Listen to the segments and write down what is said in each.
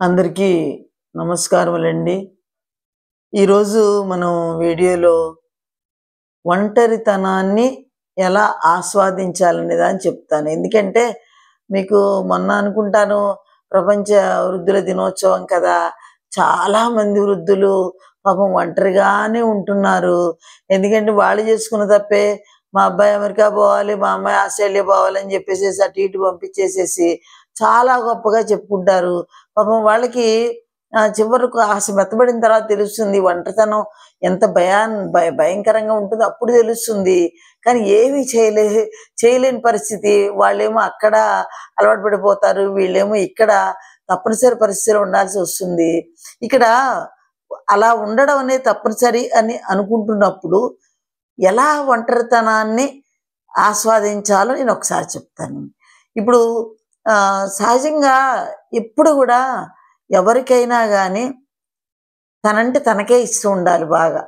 అందరికీ నమస్కారములండి. ఈరోజు మనం వీడియోలో ఒంటరితనాన్ని ఎలా ఆస్వాదించాలనే దాన్ని చెప్తాను. ఎందుకంటే మీకు మొన్న అనుకుంటాను ప్రపంచ వృద్ధుల దినోత్సవం కదా! చాలామంది వృద్ధులు పాపం ఒంటరిగానే ఉంటున్నారు. ఎందుకంటే వాళ్ళు చేసుకున్న తప్పే మా అబ్బాయి అమెరికా పోవాలి, మా అమ్మాయి ఆస్ట్రేలియా పోవాలని చెప్పేసేసి అటు ఇటు పంపించేసేసి చాలా గొప్పగా చెప్పుకుంటారు. పాపం వాళ్ళకి చివరకు ఆశ మెత్తబడిన తర్వాత తెలుస్తుంది ఒంటరితనం ఎంత భయంకరంగా ఉంటుందో అప్పుడు తెలుస్తుంది. కానీ ఏమీ చేయలేని పరిస్థితి. వాళ్ళేమో అక్కడ అలవాటు పడిపోతారు. వీళ్ళేమో ఇక్కడ తప్పనిసరి పరిస్థితిలో ఉండాల్సి వస్తుంది. ఇక్కడ అలా ఉండడం అనేది తప్పనిసరి అని అనుకుంటున్నప్పుడు ఎలా ఒంటరితనాన్ని ఆస్వాదించాలో నేను ఒకసారి చెప్తాను. ఇప్పుడు సహజంగా ఎప్పుడు కూడా ఎవరికైనా గానీ తనంటే తనకే ఇష్టం ఉండాలి బాగా.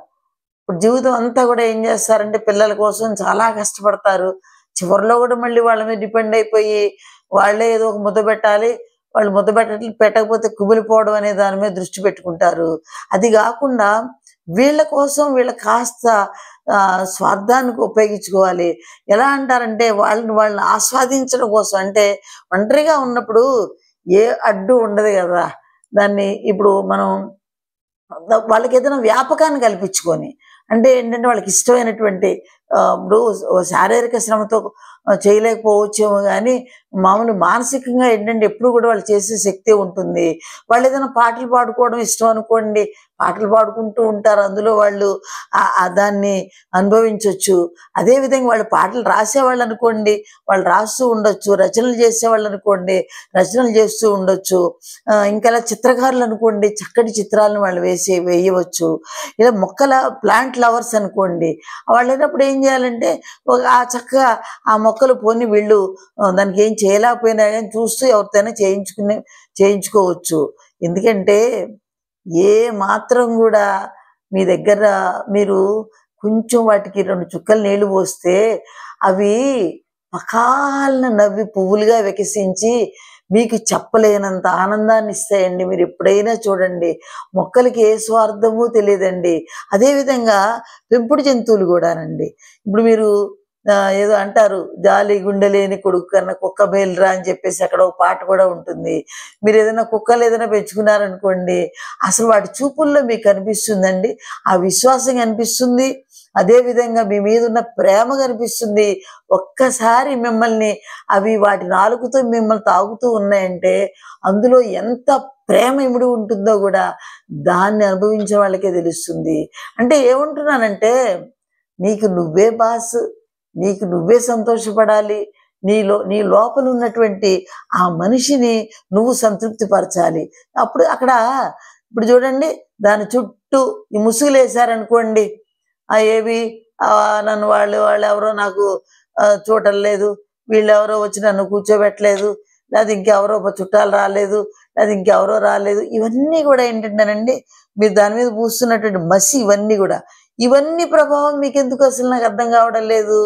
ఇప్పుడు జీవితం అంతా కూడా ఏం చేస్తారంటే పిల్లల కోసం చాలా కష్టపడతారు. చివరిలో కూడా మళ్ళీ వాళ్ళ మీద డిపెండ్ అయిపోయి వాళ్ళే ఏదో ఒక ముద్ద పెట్టాలి. వాళ్ళు ముద్ద పెట్టకపోతే కుమిలిపోవడం అనే దాని మీద దృష్టి పెట్టుకుంటారు. అది కాకుండా వీళ్ళ కోసం వీళ్ళు కాస్త స్వార్థానికి ఉపయోగించుకోవాలి. ఎలా అంటారంటే వాళ్ళని ఆస్వాదించడం కోసం. అంటే ఒంటరిగా ఉన్నప్పుడు ఏ అడ్డు ఉండదు కదా! దాన్ని ఇప్పుడు మనం వాళ్ళకి ఏదైనా వ్యాపకాన్ని కల్పించుకొని, అంటే ఏంటంటే వాళ్ళకి ఇష్టమైనటువంటి ఇప్పుడు శారీరక శ్రమతో చేయలేకపోవచ్చేమో కానీ మామూలు మానసికంగా ఏంటంటే ఎప్పుడు కూడా వాళ్ళు చేసే శక్తి ఉంటుంది. వాళ్ళు ఏదైనా పాటలు పాడుకోవడం ఇష్టం అనుకోండి, పాటలు పాడుకుంటూ ఉంటారు. అందులో వాళ్ళు దాన్ని అనుభవించవచ్చు. అదేవిధంగా వాళ్ళు పాటలు రాసేవాళ్ళు అనుకోండి, వాళ్ళు రాస్తూ ఉండొచ్చు. రచనలు చేసేవాళ్ళు అనుకోండి, రచనలు చేస్తూ ఉండొచ్చు. ఇంకా చిత్రకారులు అనుకోండి, చక్కటి చిత్రాలను వాళ్ళు వేయవచ్చు. ఇలా ప్లాంట్ లవర్స్ అనుకోండి, వాళ్ళు అయినప్పుడు ఏం చేయాలంటే చక్కగా ఆ మొక్కలు పోని వీళ్ళు దానికి ఏం చేయలేకపోయినా కానీ చూస్తూ ఎవరితోనైనా చేయించుకోవచ్చు. ఎందుకంటే ఏ మాత్రం కూడా మీ దగ్గర మీరు కొంచెం వాటికి 2 చుక్కలు నీళ్లు పోస్తే అవి పకాలన నవ్వి పువ్వులుగా వికసించి మీకు చెప్పలేనంత ఆనందాన్ని ఇస్తాయండి. మీరు ఎప్పుడైనా చూడండి. మొక్కలకి ఏ స్వార్థము తెలియదండి. అదేవిధంగా పెంపుడు జంతువులు కూడానండి. ఇప్పుడు మీరు ఏదో అంటారు, జాలి గుండె లేని కొడుకు కన్నా కుక్క మేలురా అని చెప్పేసి అక్కడ ఒక పాట కూడా ఉంటుంది. మీరు ఏదైనా కుక్కలు ఏదైనా పెంచుకున్నారనుకోండి, అసలు వాటి చూపుల్లో మీకు కనిపిస్తుందండి ఆ విశ్వాసం కనిపిస్తుంది. అదేవిధంగా మీ మీద ఉన్న ప్రేమ కనిపిస్తుంది. ఒక్కసారి మిమ్మల్ని అవి వాటి నాలుకతో మిమ్మల్ని తాగుతూ ఉన్నాయంటే అందులో ఎంత ప్రేమ ఇమిడి ఉంటుందో కూడా దాన్ని అనుభవించే వాళ్ళకే తెలుస్తుంది. అంటే ఏమంటున్నానంటే, నీకు నువ్వే బాస్, నీకు నువ్వే సంతోషపడాలి. నీ లోపల ఉన్నటువంటి ఆ మనిషిని నువ్వు సంతృప్తి పరచాలి. అప్పుడు అక్కడ ఇప్పుడు చూడండి, దాని చుట్టూ ఈ ముసుగులు వేశారనుకోండి, ఏవి నన్ను వాళ్ళు ఎవరో నాకు చూడటం లేదు, వీళ్ళెవరో వచ్చి నన్ను కూర్చోబెట్టలేదు, లేదా ఇంకెవరో చుట్టాలు రాలేదు, లేదా ఇంకెవరో రాలేదు. ఇవన్నీ కూడా ఏంటంటేనండి, మీరు దాని మీద పూస్తున్నటువంటి మసి. ఇవన్నీ ప్రభావం మీకెందుకు అసలు నాకు అర్థం కావడం లేదు.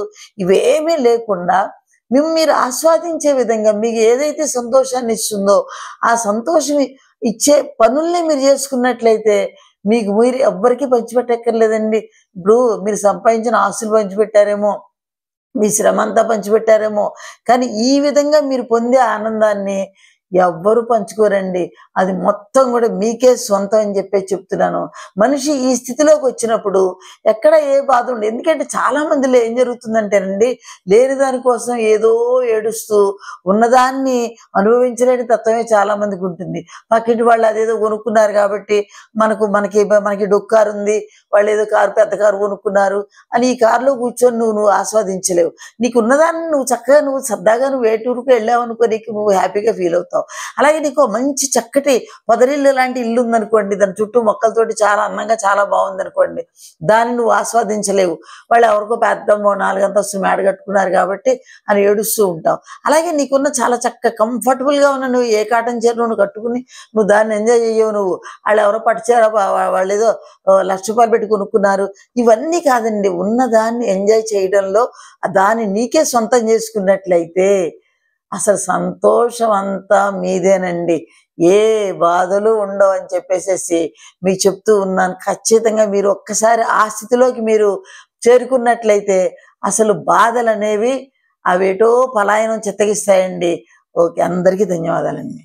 ఇవేమీ లేకుండా మీరు ఆస్వాదించే విధంగా మీకు ఏదైతే సంతోషాన్ని ఇస్తుందో ఆ సంతోషం ఇచ్చే పనుల్ని మీరు చేసుకున్నట్లయితే మీకు మీరు ఎవ్వరికీ పంచిపెట్టక్కర్లేదండి. ఇప్పుడు మీరు సంపాదించిన ఆస్తులు పంచిపెట్టారేమో, మీ శ్రమ అంతా పంచిపెట్టారేమో, కానీ ఈ విధంగా మీరు పొందే ఆనందాన్ని ఎవ్వరు పంచుకోరండి. అది మొత్తం కూడా మీకే సొంతం అని చెప్పేసి చెప్తున్నాను. మనిషి ఈ స్థితిలోకి వచ్చినప్పుడు ఎక్కడ ఏ బాధ ఉండదు. ఎందుకంటే చాలా మందిలో ఏం జరుగుతుందంటేనండి, లేని దానికోసం ఏదో ఏడుస్తూ ఉన్నదాన్ని అనుభవించలేని తత్వమే చాలా మందికి ఉంటుంది. పక్కింటి వాళ్ళు అదేదో కొనుక్కున్నారు కాబట్టి మనకి డొక్కారు ఉంది, వాళ్ళు ఏదో పెద్ద కారు కొనుక్కున్నారు అని ఈ కారులో కూర్చొని నువ్వు ఆస్వాదించలేవు. నీకు ఉన్నదాన్ని నువ్వు చక్కగా సరదాగా ఏ టూర్కి వెళ్ళావు అనుకో, నీకు నువ్వు హ్యాపీగా ఫీల్ అవుతావు. అలాగే నీకు మంచి చక్కటి పొదరిల్లు లాంటి ఇల్లు ఉందనుకోండి, దాని చుట్టూ మొక్కలతోటి చాలా అందంగా చాలా బాగుందనుకోండి, దాన్ని నువ్వు ఆస్వాదించలేవు. వాళ్ళు ఎవరికో పెద్ద 4 అంతస్తులు మేడ కట్టుకున్నారు కాబట్టి అని ఏడుస్తూ ఉంటావు. అలాగే నీకున్న చాలా చక్కగా కంఫర్టబుల్గా ఉన్న నువ్వు ఏ కాటన్ చీర నువ్వు కట్టుకుని నువ్వు దాన్ని ఎంజాయ్ చేయవు. వాళ్ళు ఎవరో పట్టుచీర వాళ్ళు ఏదో ₹1,00,000 పెట్టి కొనుక్కున్నారు. ఇవన్నీ కాదండి. ఉన్నదాన్ని ఎంజాయ్ చేయడంలో దాన్ని నీకే సొంతం చేసుకున్నట్లయితే అసలు సంతోషం అంతా మీదేనండి. ఏ బాధలు ఉండవని చెప్పేసేసి మీకు చెప్తూ ఉన్నాను. ఖచ్చితంగా మీరు ఒక్కసారి ఆ స్థితిలోకి మీరు చేరుకున్నట్లయితే అసలు బాధలనేవి అవేటో పలాయనం చిత్తగిస్తాయండి. ఓకే. అందరికీ ధన్యవాదాలండి.